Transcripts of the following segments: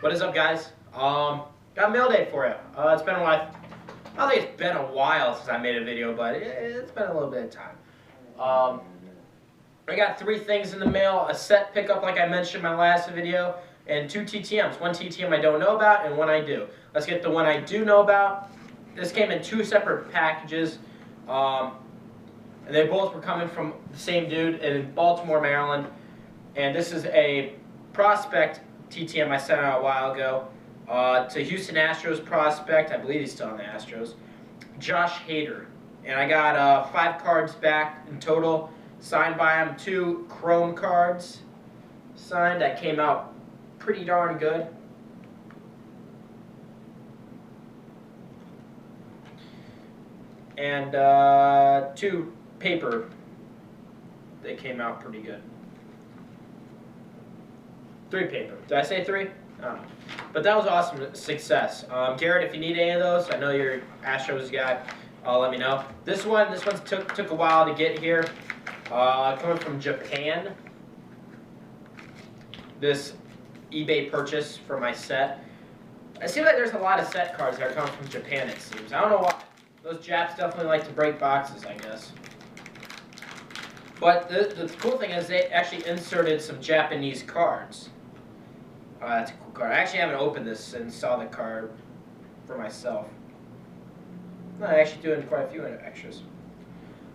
What is up, guys? Got mail day for you. It's been a while. I don't think it's been a while since I made a video, but it's been a little bit of time. I got 3 things in the mail: a set pickup, like I mentioned in my last video, and 2 TTMs. One TTM I don't know about, and one I do. Let's get the one I do know about. This came in 2 separate packages, and they both were coming from the same dude in Baltimore, Maryland. And this is a prospect TTM I sent out a while ago to Houston Astros prospect. I believe he's still on the Astros. Josh Hader. And I got 5 cards back in total, signed by him. 2 chrome cards signed that came out pretty darn good. And 2 paper that came out pretty good. 3 paper. Did I say 3? I don't know. But that was awesome success. Garrett, if you need any of those, I know you're Astros guy. Let me know. This one took a while to get here. Coming from Japan. This eBay purchase for my set. It seems like there's a lot of set cards that are coming from Japan, it seems. I don't know why. Those Japs definitely like to break boxes, I guess. But the cool thing is they actually inserted some Japanese cards. That's a cool card. I actually haven't opened this and saw the card for myself. No, I'm actually doing quite a few extras.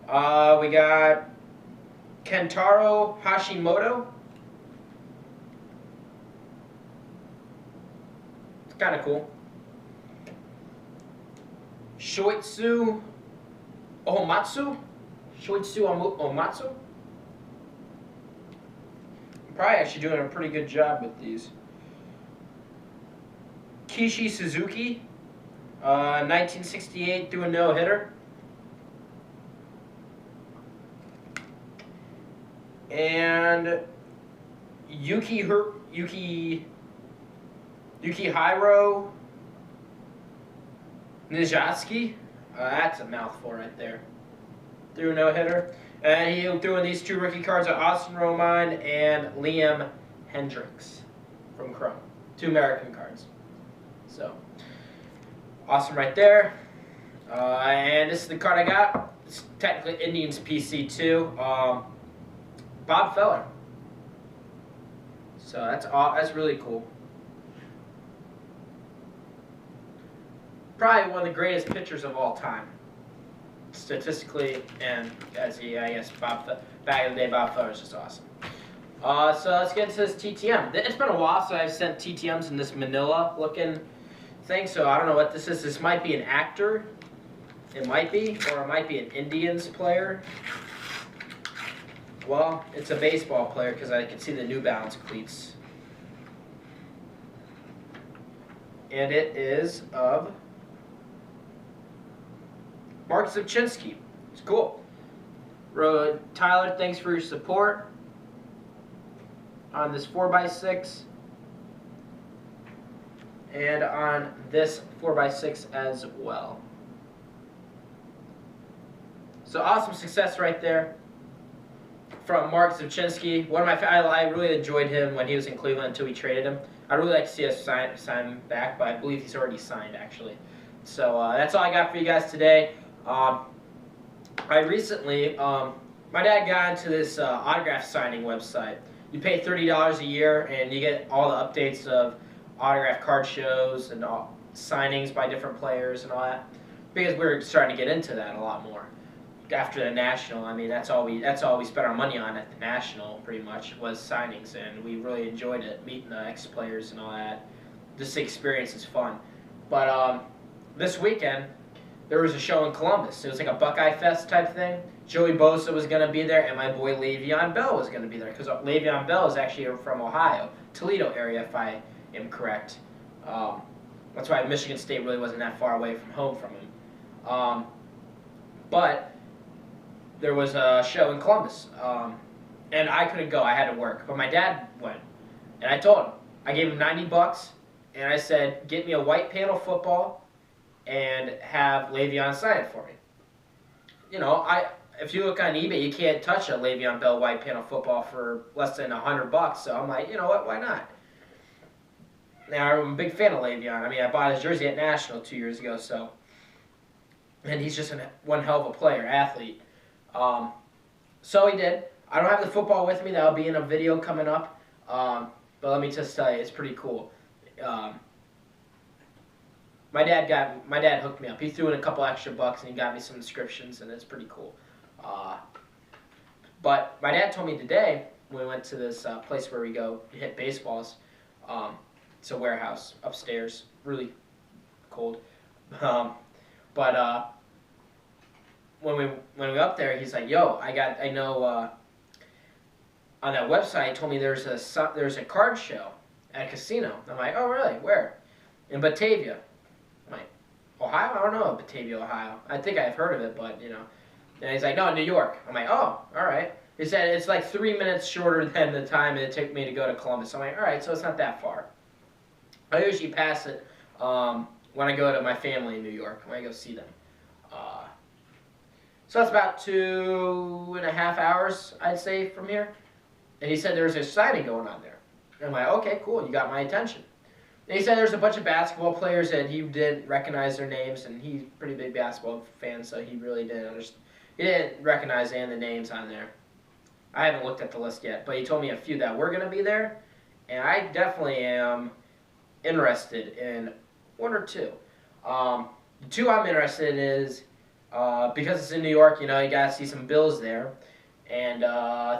We got Kentaro Hashimoto. It's kind of cool. Shoitsu Omatsu. Shoitsu Omatsu. I'm probably actually doing a pretty good job with these. Kishi Suzuki, 1968, threw a no-hitter. And Yukihiro Nijatsuki, that's a mouthful right there. Threw a no-hitter. And he threw in these 2 rookie cards of Austin Romine and Liam Hendricks from Chrome. 2 American cards. So, awesome right there. And this is the card I got. It's technically Indians PC too. Bob Feller. So that's really cool. Probably one of the greatest pitchers of all time, statistically, and as I guess back in the day, Bob Feller is just awesome. So let's get into this TTM. It's been a while, so I've sent TTMs in this Manila looking thing, so I don't know what this is. This might be an actor. It might be, or it might be an Indians player. Well, it's a baseball player because I can see the New Balance cleats. And it is of Mark Zipchinski. It's cool. Tyler, thanks for your support on this 4x6 and on this 4x6 as well. So awesome success right there from Mark Zipchinski. One of my I really enjoyed him when he was in Cleveland until we traded him. I'd really like to see us sign him back, but I believe he's already signed actually. So that's all I got for you guys today. I recently, my dad got into this autograph signing website. You pay $30 a year and you get all the updates of autograph card shows and signings by different players and all that. Because we're starting to get into that a lot more. After the National, I mean, that's all we spent our money on at the National, pretty much, was signings, and we really enjoyed it, meeting the ex-players and all that. This experience is fun. But this weekend, there was a show in Columbus. It was like a Buckeye Fest type thing. Joey Bosa was going to be there, and my boy Le'Veon Bell was going to be there, because Le'Veon Bell is actually from Ohio, Toledo area, if I am correct. That's why Michigan State really wasn't that far away from home from him. But there was a show in Columbus, and I couldn't go. I had to work, but my dad went, and I told him. I gave him $90, and I said, get me a white panel football and have Le'Veon sign it for me. You know, if you look on eBay, you can't touch a Le'Veon Bell white panel football for less than $100. So I'm like, you know what? Why not? Now, I'm a big fan of Le'Veon. I mean, I bought his jersey at National 2 years ago, so. And he's just one hell of a player, athlete. So he did. I don't have the football with me. That'll be in a video coming up. But let me just tell you, it's pretty cool. My dad hooked me up. He threw in a couple extra bucks and he got me some inscriptions, and it's pretty cool. But my dad told me today when we went to this place where we go hit baseballs. It's a warehouse upstairs, really cold. But when we went up there, he's like, "Yo, I know on that website, told me there's a card show at a casino." I'm like, "Oh, really? Where?" "In Batavia." I'm like, "Ohio? I don't know Batavia, Ohio. I think I've heard of it, but you know." And he's like, "No, New York." I'm like, "Oh, all right." He said it's like 3 minutes shorter than the time it took me to go to Columbus. I'm like, "All right, so it's not that far." I usually pass it when I go to my family in New York, when I go see them. So that's about 2.5 hours, I'd say, from here. And he said there's a signing going on there. And I'm like, okay, cool, you got my attention. And he said there's a bunch of basketball players that he didn't recognize their names, and he's a pretty big basketball fan, so he really didn't understand. He didn't recognize any of the names on there. I haven't looked at the list yet, but he told me a few that were going to be there, and I definitely am interested in one or two. The two I'm interested in is, because it's in New York, you know, you got to see some Bills there, and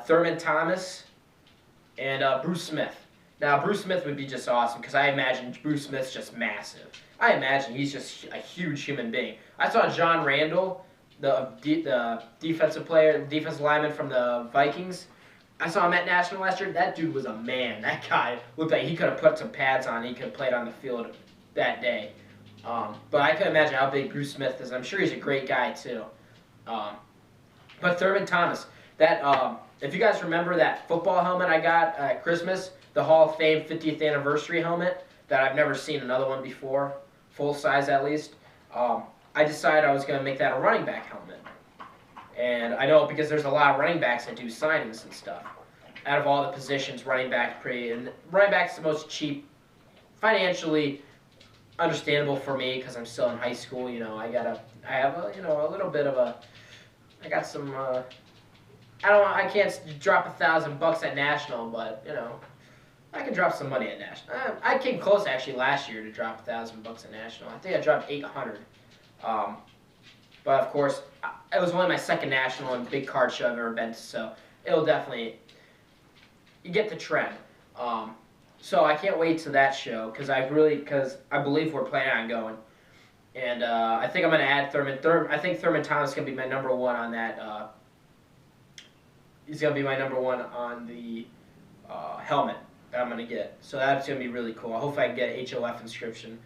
Thurman Thomas and Bruce Smith. Now, Bruce Smith would be just awesome, because I imagine Bruce Smith's just massive. I imagine he's just a huge human being. I saw John Randall, the defensive player, the defensive lineman from the Vikings. I saw him at National last year. That dude was a man. That guy looked like he could have put some pads on. He could have played on the field that day. But I can imagine how big Bruce Smith is. I'm sure he's a great guy, too. But Thurman Thomas, that if you guys remember that football helmet I got at Christmas, the Hall of Fame 50th anniversary helmet that I've never seen another one before, full size at least, I decided I was going to make that a running back helmet. And I know because there's a lot of running backs that do signings and stuff. Out of all the positions, running back's the most cheap, financially understandable for me because I'm still in high school. You know, I have a little bit of a, I got some. I can't drop $1,000 at National, but you know, I can drop some money at National. I came close actually last year to drop $1,000 at National. I think I dropped 800. But of course, it was only my second National and big card show I've ever been to, so it'll definitely, you get the trend. So I can't wait to that show because I believe we're planning on going, and I think I'm going to add Thurman. I think Thurman Thomas is going to be my number one on that. He's going to be my number one on the helmet that I'm going to get. So that's going to be really cool. I hope I can get an HOF inscription.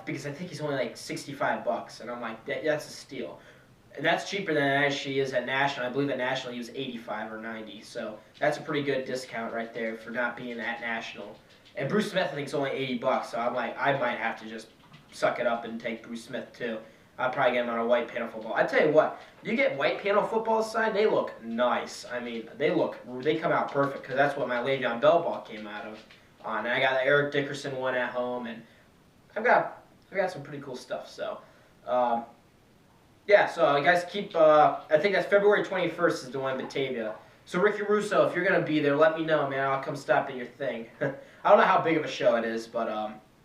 Because I think he's only like $65, and I'm like, that's a steal. And that's cheaper than it actually is at National. I believe at National he was $85 or $90, so that's a pretty good discount right there for not being at National. And Bruce Smith I think is only $80, so I'm like, I might have to just suck it up and take Bruce Smith too. I'll probably get him on a white panel football. I tell you what, you get white panel football signed, they look nice. I mean, they come out perfect because that's what my Le'Veon Bell ball came out of. And I got the Eric Dickerson one at home, and I've got some pretty cool stuff. So, yeah. So you guys keep. I think that's February 21st is the one in Batavia. So Ricky Russo, if you're gonna be there, let me know, man. I'll come stop at your thing. I don't know how big of a show it is, but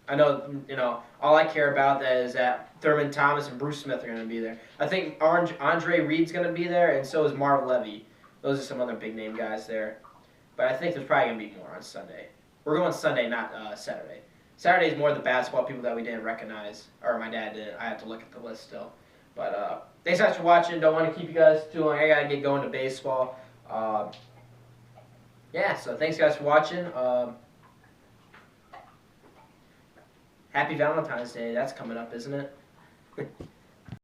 I know all I care about that is that Thurman Thomas and Bruce Smith are gonna be there. I think Andre Reed's gonna be there, and so is Marv Levy. Those are some other big name guys there. But I think there's probably gonna be more on Sunday. We're going Sunday, not Saturday. Saturday is more the basketball people that we didn't recognize, or my dad didn't. I have to look at the list still. But thanks guys for watching. Don't want to keep you guys too long. I gotta get going to baseball. Yeah, so thanks guys for watching. Happy Valentine's Day. That's coming up, isn't it?